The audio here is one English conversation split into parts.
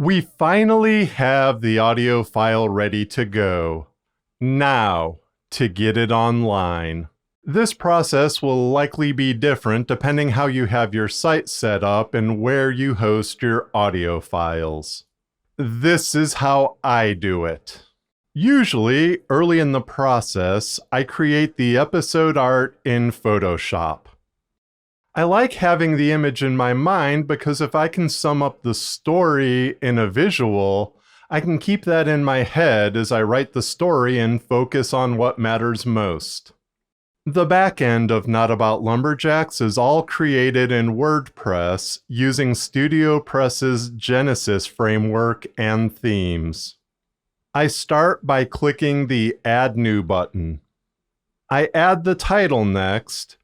We finally have the audio file ready to go. Now, to get it online. This process will likely be different depending how you have your site set up and where you host your audio files. This is how I do it. Usually, early in the process, I create the episode art in Photoshop. I like having the image in my mind because if I can sum up the story in a visual, I can keep that in my head as I write the story and focus on what matters most. The back end of Not About Lumberjacks is all created in WordPress using StudioPress's Genesis framework and themes. I start by clicking the Add New button. I add the title next.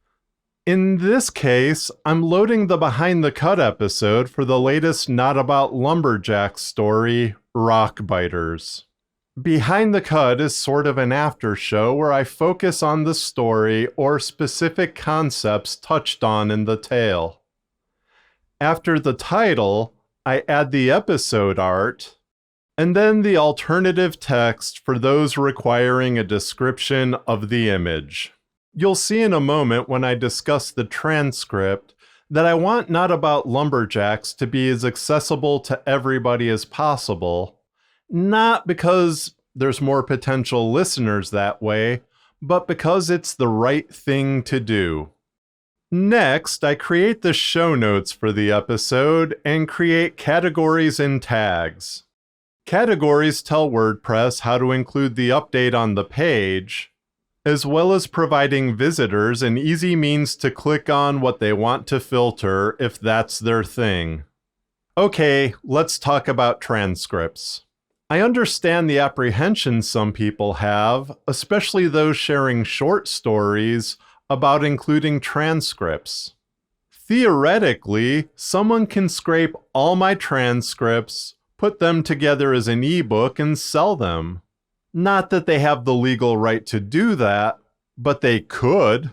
In this case, I'm loading the Behind the Cut episode for the latest Not About Lumberjacks story, Rockbiters. Behind the Cut is sort of an after show where I focus on the story or specific concepts touched on in the tale. After the title, I add the episode art, and then the alternative text for those requiring a description of the image. You'll see in a moment when I discuss the transcript that I want Not About Lumberjacks to be as accessible to everybody as possible, not because there's more potential listeners that way, but because it's the right thing to do. Next, I create the show notes for the episode and create categories and tags. Categories tell WordPress how to include the update on the page, as well as providing visitors an easy means to click on what they want to filter if that's their thing. Okay, let's talk about transcripts. I understand the apprehension some people have, especially those sharing short stories, about including transcripts. Theoretically, someone can scrape all my transcripts, put them together as an ebook, and sell them. Not that they have the legal right to do that, but they could.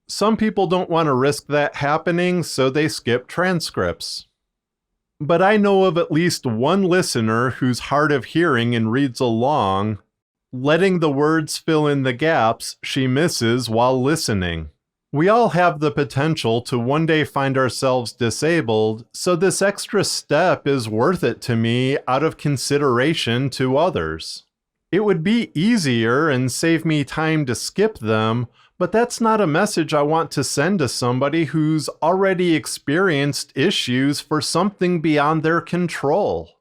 Some people don't want to risk that happening, so they skip transcripts. But I know of at least one listener who's hard of hearing and reads along, letting the words fill in the gaps she misses while listening. We all have the potential to one day find ourselves disabled, so this extra step is worth it to me out of consideration to others. It would be easier and save me time to skip them, but that's not a message I want to send to somebody who's already experienced issues for something beyond their control.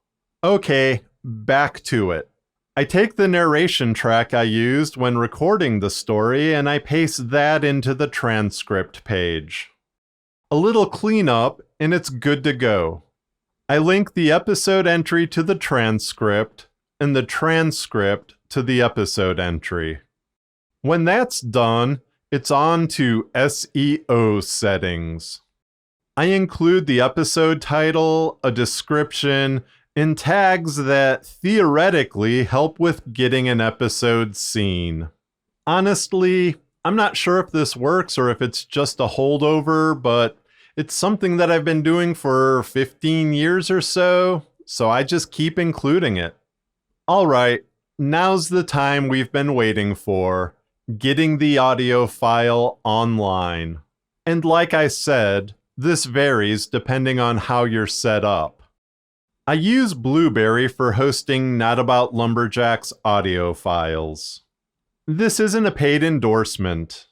Okay, back to it. I take the narration track I used when recording the story and I paste that into the transcript page. A little cleanup and it's good to go. I link the episode entry to the transcript and the transcript to the episode entry. When that's done, it's on to SEO settings. I include the episode title, a description, and tags that theoretically help with getting an episode seen. Honestly, I'm not sure if this works or if it's just a holdover, but it's something that I've been doing for 15 years or so I just keep including it. All right, now's the time we've been waiting for, getting the audio file online. And like I said, this varies depending on how you're set up. I use Blueberry for hosting Not About Lumberjacks audio files. This isn't a paid endorsement.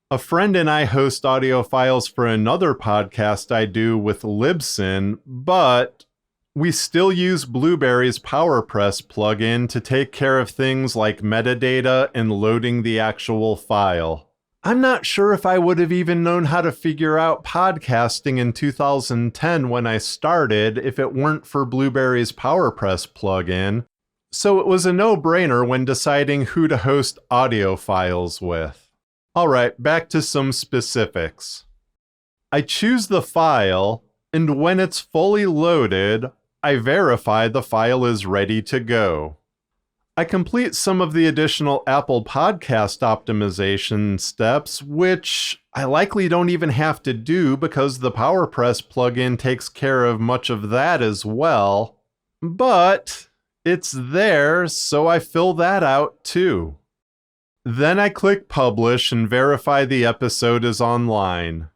A friend and I host audio files for another podcast I do with Libsyn, but we still use Blueberry's PowerPress plugin to take care of things like metadata and loading the actual file. I'm not sure if I would have even known how to figure out podcasting in 2010 when I started if it weren't for Blueberry's PowerPress plugin, so it was a no-brainer when deciding who to host audio files with. Alright, back to some specifics. I choose the file, and when it's fully loaded, I verify the file is ready to go. I complete some of the additional Apple Podcast optimization steps, which I likely don't even have to do because the PowerPress plugin takes care of much of that as well. But it's there, so I fill that out too. Then I click publish and verify the episode is online.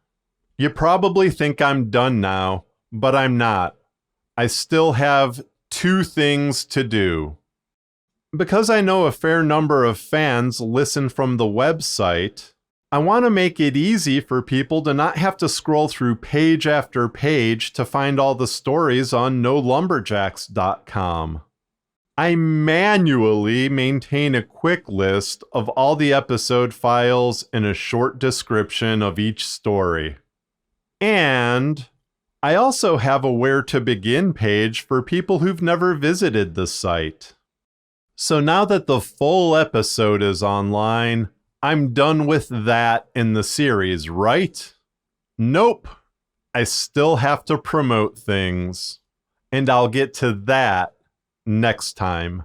You probably think I'm done now, but I'm not. I still have 2 things to do. Because I know a fair number of fans listen from the website, I want to make it easy for people to not have to scroll through page after page to find all the stories on NoLumberjacks.com. I manually maintain a quick list of all the episode files and a short description of each story. And I also have a where to begin page for people who've never visited the site. So now that the full episode is online, I'm done with that in the series, right? Nope. I still have to promote things. And I'll get to that next time.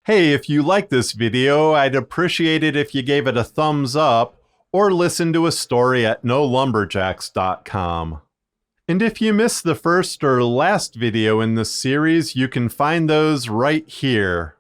Hey, if you like this video, I'd appreciate it if you gave it a thumbs up or listen to a story at NoLumberjacks.com. And if you missed the first or last video in this series, you can find those right here.